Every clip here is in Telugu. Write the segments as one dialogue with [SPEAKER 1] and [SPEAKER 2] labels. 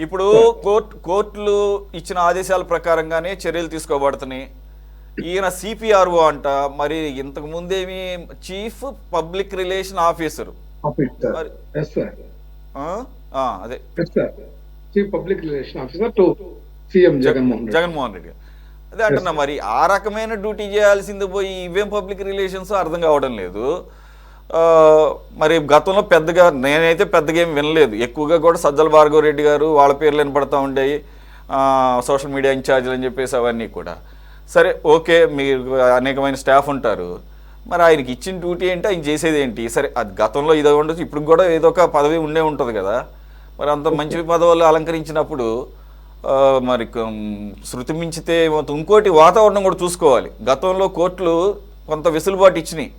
[SPEAKER 1] ఇప్పుడు కోర్టులు ఇచ్చిన ఆదేశాల ప్రకారంగానే చర్యలు తీసుకోబడుతున్నాయి. ఈయన సిపిఆర్ఓ అంట, మరి ఇంతకు ముందేమి చీఫ్ పబ్లిక్ రిలేషన్ ఆఫీసర్. మరి అదే
[SPEAKER 2] chief public relation officer to CM
[SPEAKER 1] Jaganmohan Reddy. అదే అంటున్నా, మరి ఆ రకమైన డ్యూటీ చేయాల్సింది పోయి ఇవేం పబ్లిక్ రిలేషన్స్ అర్థం కావడం లేదు. మరి గతంలో నేనైతే పెద్దగా ఏం వినలేదు. ఎక్కువగా కూడా సజ్జల భార్గవ రెడ్డి గారు వాళ్ళ పేర్లు వినపడతా ఉండేవి, సోషల్ మీడియా ఇన్ఛార్జీలు అని చెప్పేసి అవన్నీ కూడా. సరే, ఓకే, మీరు అనేకమైన స్టాఫ్ ఉంటారు, మరి ఆయనకి ఇచ్చిన డ్యూటీ ఏంటి, ఆయన చేసేది ఏంటి? సరే, అది గతంలో ఇదో ఉండొచ్చు, ఇప్పుడు కూడా ఏదో ఒక పదవి ఉండే ఉంటుంది కదా. మరి అంత మంచి పదవులు అలంకరించినప్పుడు మరి శృతి మించితే ఇంకోటి వాతావరణం కూడా చూసుకోవాలి. గతంలో కోర్టులు కొంత వెసులుబాటు ఇచ్చినాయి.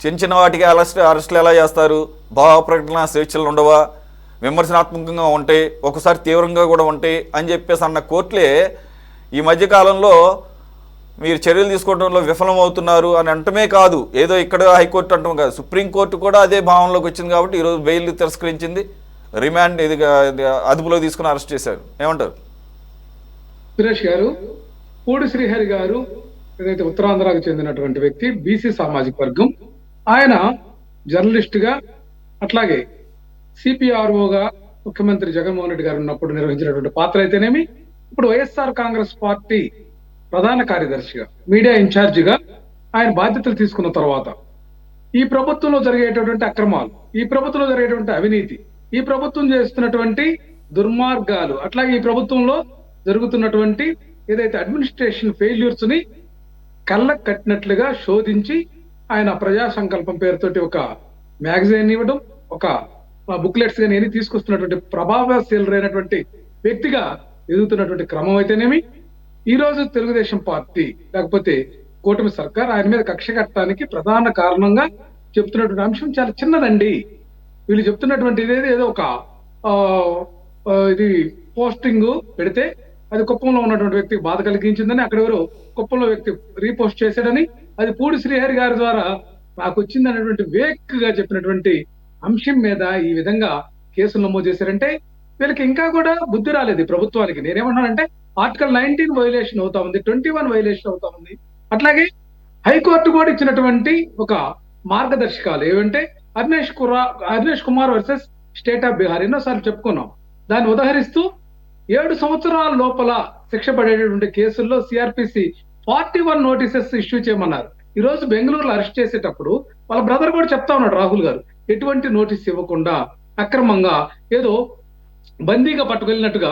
[SPEAKER 1] చిన్న చిన్న వాటికి అరెస్టులు ఎలా చేస్తారు, భావ ప్రకటన స్వేచ్ఛలు ఉండవా, విమర్శనాత్మకంగా ఉంటాయి, ఒకసారి తీవ్రంగా కూడా ఉంటాయి అని చెప్పేసి అన్న కోర్టులే ఈ మధ్యకాలంలో మీరు చర్యలు తీసుకోవడంలో విఫలమవుతున్నారు అని అంటమే కాదు, ఏదో ఇక్కడ హైకోర్టు అంటాం కాదు, సుప్రీంకోర్టు కూడా అదే భావనలోకి వచ్చింది. కాబట్టి ఈరోజు బెయిల్ తిరస్కరించింది, రిమాండ్ అదుపులో తీసుకుని అరెస్ట్ చేశారు. ఏమంటారు
[SPEAKER 2] సురేష్ గారు? పూడి శ్రీహరి గారు ఏదైతే ఉత్తరాంధ్రకు చెందినటువంటి వ్యక్తి, బీసీ సామాజిక వర్గం, ఆయన జర్నలిస్ట్ గా అట్లాగే సిపిఆర్ఓగా ముఖ్యమంత్రి జగన్మోహన్ రెడ్డి గారు ఉన్నప్పుడు నిర్వహించినటువంటి పాత్ర అయితేనేమి, ఇప్పుడు వైఎస్ఆర్ కాంగ్రెస్ పార్టీ ప్రధాన కార్యదర్శిగా, మీడియా ఇన్ఛార్జిగా ఆయన బాధ్యతలు తీసుకున్న తర్వాత ఈ ప్రభుత్వంలో జరిగేటటువంటి అక్రమాలు, ఈ ప్రభుత్వంలో జరిగేటువంటి అవినీతి, ఈ ప్రభుత్వం చేస్తున్నటువంటి దుర్మార్గాలు, అట్లాగే ఈ ప్రభుత్వంలో జరుగుతున్నటువంటి ఏదైతే అడ్మినిస్ట్రేషన్ ఫెయిల్యూర్స్ ని కళ్ళకు కట్టినట్లుగా శోధించి ఆయన ప్రజా సంకల్పం పేరుతోటి ఒక మ్యాగజైన్ ఇవ్వడం, ఒక బుక్లెట్స్ గా నేను తీసుకొస్తున్నటువంటి ప్రభావశీలరైనటువంటి వ్యక్తిగా ఎదుగుతున్నటువంటి క్రమం అయితేనేమి, ఈ రోజు తెలుగుదేశం పార్టీ లేకపోతే కూటమి సర్కార్ ఆయన మీద కక్ష కట్టడానికి ప్రధాన కారణంగా చెప్తున్నటువంటి అంశం చాలా చిన్నదండి. వీళ్ళు చెప్తున్నటువంటి ఏదో ఒక ఇది పోస్టింగ్ పెడితే అది కుప్పంలో ఉన్నటువంటి వ్యక్తికి బాధ కలిగించిందని, అక్కడ ఎవరు కుప్పంలో వ్యక్తి రీపోస్ట్ చేశాడని, అది పూడి శ్రీహరి గారి ద్వారా నాకు వచ్చింది అనేటువంటి వేక్ గా చెప్పినటువంటి అంశం మీద ఈ విధంగా కేసులు నమోదు చేశారంటే వీళ్ళకి ఇంకా కూడా బుద్ధి రాలేదు ప్రభుత్వానికి. నేనేమన్నానంటే ఆర్టికల్ 19 వైలేషన్ అవుతా ఉంది, 21 వైలేషన్ అవుతా ఉంది. అట్లాగే హైకోర్టు కూడా ఇచ్చినటువంటి ఒక మార్గదర్శకాలు ఏమంటే Avinesh Kumar versus state of Bihar ఎన్నోసార్లు చెప్పుకున్నాం. దాన్ని ఉదహరిస్తూ 7 సంవత్సరాల లోపల శిక్ష పడేటటువంటి కేసుల్లో సిఆర్పిసి 41 నోటీసెస్ ఇష్యూ చేయమన్నారు. ఈ రోజు బెంగళూరులో అరెస్ట్ చేసేటప్పుడు వాళ్ళ బ్రదర్ కూడా చెప్తా ఉన్నాడు, రాహుల్ గారు, ఎటువంటి నోటీస్ ఇవ్వకుండా అక్రమంగా ఏదో బందీగా పట్టుకెళ్ళినట్టుగా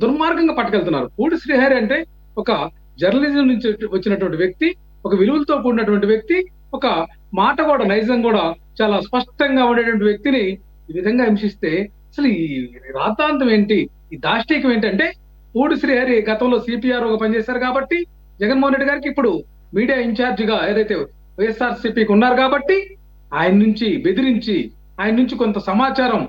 [SPEAKER 2] దుర్మార్గంగా పట్టుకెళ్తున్నారు. పూడి శ్రీహరి అంటే ఒక జర్నలిజం నుంచి వచ్చినటువంటి వ్యక్తి, ఒక విలువలతో కూడినటువంటి వ్యక్తి, ఒక మాట కూడా నైజం కూడా చాలా స్పష్టంగా ఉండేటువంటి వ్యక్తిని ఈ విధంగా హింసిస్తే అసలు ఈ రాద్ధాంతం ఏంటి, ఈ దాష్టీకం ఏంటంటే, పూడి శ్రీహరి గతంలో సిపిఆర్ఓగా పనిచేశారు కాబట్టి జగన్మోహన్ రెడ్డి గారికి ఇప్పుడు మీడియా ఇన్ఛార్జ్ గా ఏదైతే వైఎస్ఆర్సీపీకి ఉన్నారు కాబట్టి ఆయన నుంచి బెదిరించి, ఆయన నుంచి కొంత సమాచారం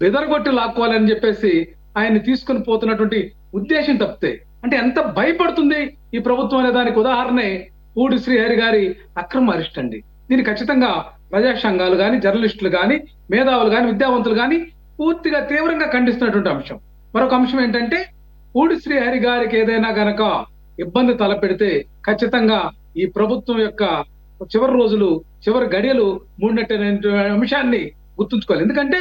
[SPEAKER 2] బెదరగొట్టి లాక్కోవాలని చెప్పేసి ఆయన్ని తీసుకుని పోతున్నటువంటి ఉద్దేశం తప్పితే, అంటే ఎంత భయపడుతుంది ఈ ప్రభుత్వం అనే దానికి ఉదాహరణే పూడి శ్రీహరి గారి అక్రమ అరెస్ట్ అండి. దీన్ని ఖచ్చితంగా ప్రజా సంఘాలు కానీ, జర్నలిస్టులు కానీ, మేధావులు కానీ, విద్యావంతులు కానీ పూర్తిగా తీవ్రంగా ఖండిస్తున్నటువంటి అంశం. మరొక అంశం ఏంటంటే, పూడి శ్రీహరి గారికి ఏదైనా గనక ఇబ్బంది తలపెడితే ఖచ్చితంగా ఈ ప్రభుత్వం యొక్క చివరి రోజులు, చివరి గడియలు మూడినట్టే అంశాన్ని గుర్తుంచుకోవాలి. ఎందుకంటే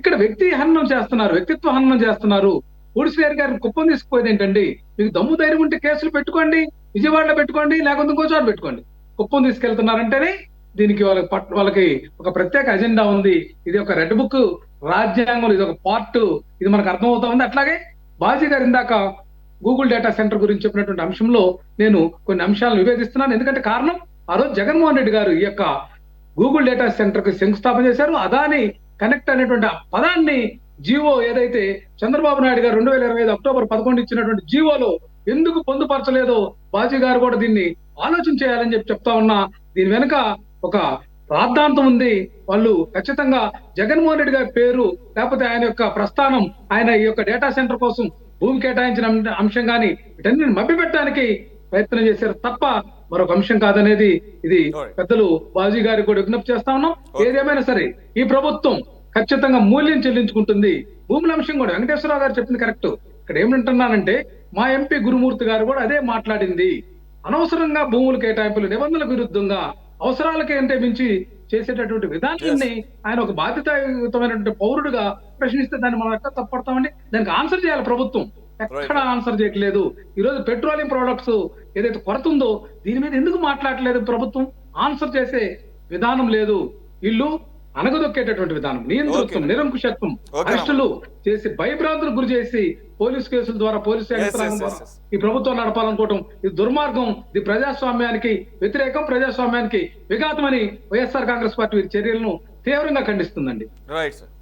[SPEAKER 2] ఇక్కడ వ్యక్తి హననం చేస్తున్నారు, వ్యక్తిత్వ హననం చేస్తున్నారు. పూడి శ్రీహరి గారిని కుప్పం తీసుకుపోయేది ఏంటండి? మీకు దమ్ము ధైర్యం ఉంటే కేసులు పెట్టుకోండి, విజయవాడలో పెట్టుకోండి, లేకపోతే ఇంకో చోట పెట్టుకోండి. కుప్పం తీసుకెళ్తున్నారంటేనే దీనికి వాళ్ళకి ఒక ప్రత్యేక అజెండా ఉంది. ఇది ఒక రెడ్ బుక్ రాజ్యాంగం, ఇది ఒక పార్ట్, ఇది మనకు అర్థమవుతా ఉంది. అట్లాగే బాజీ గారు ఇందాక గూగుల్ డేటా సెంటర్ గురించి చెప్పినటువంటి అంశంలో నేను కొన్ని అంశాలను విభేదిస్తున్నాను. ఎందుకంటే కారణం, ఆ రోజు జగన్మోహన్ రెడ్డి గారు ఈ యొక్క గూగుల్ డేటా సెంటర్ కు శంకుస్థాపన చేశారు. అదాని కనెక్ట్ అనేటువంటి పదాన్ని జీవో ఏదైతే చంద్రబాబు నాయుడు గారు 2025 అక్టోబర్ 11 ఇచ్చినటువంటి జీవోలో ఎందుకు పొందుపరచలేదో బాజీ గారు కూడా దీన్ని ఆలోచన చేయాలని చెప్తా ఉన్నా. దీని వెనుక ఒక రాద్ధాంతం ఉంది. వాళ్ళు ఖచ్చితంగా జగన్మోహన్ రెడ్డి గారి పేరు, లేకపోతే ఆయన యొక్క ప్రస్థానం, ఆయన ఈ యొక్క డేటా సెంటర్ కోసం భూమి కేటాయించిన అంశం కానీ వీటన్ని మభ్యపెట్టడానికి ప్రయత్నం చేశారు తప్ప మరొక అంశం కాదనేది ఇది పెద్దలు బాజీ గారికి కూడా విజ్ఞప్తి చేస్తా ఉన్నాం. ఏదేమైనా సరే ఈ ప్రభుత్వం ఖచ్చితంగా మూల్యం చెల్లించుకుంటుంది. భూముల అంశం కూడా వెంకటేశ్వరరావు గారు చెప్పింది కరెక్ట్. ఇక్కడ ఏమంటున్నానంటే మా ఎంపీ గురుమూర్తి గారు కూడా అదే మాట్లాడింది. అనవసరంగా భూముల కేటాయింపులు నిబంధనలకు విరుద్ధంగా అవసరాలకంటే మించి చేసేటటువంటి విధానాన్ని ఆయన ఒక బాధ్యతాయుతమైనటువంటి పౌరుడిగా ప్రశ్నిస్తే దాన్ని మనం ఎట్లా తప్పడతామండి? దానికి ఆన్సర్ చేయాలి ప్రభుత్వం. ఎక్కడ ఆన్సర్ చేయట్లేదు. ఈ రోజు పెట్రోలియం ప్రొడక్ట్స్ ఏదైతే కొరత ఉందో దీని మీద ఎందుకు మాట్లాడలేదు ప్రభుత్వం? ఆన్సర్ చేసే విధానం లేదు. వీళ్ళు అనగదొక్కేటటువంటి విధానం, నియంతృత్వం, నిరంకుశత్వం, అరెస్టులు చేసి భయభ్రాంతులకు గురి చేసి పోలీసు కేసుల ద్వారా పోలీసు యంత్రాంగం ద్వారా ఈ ప్రభుత్వం నడపాలనుకోవటం ఇది దుర్మార్గం. ఇది ప్రజాస్వామ్యానికి వ్యతిరేకం, ప్రజాస్వామ్యానికి విఘాతమని వైఎస్ఆర్ కాంగ్రెస్ పార్టీ చర్యలను తీవ్రంగా ఖండిస్తుందండి.
[SPEAKER 1] Right sir.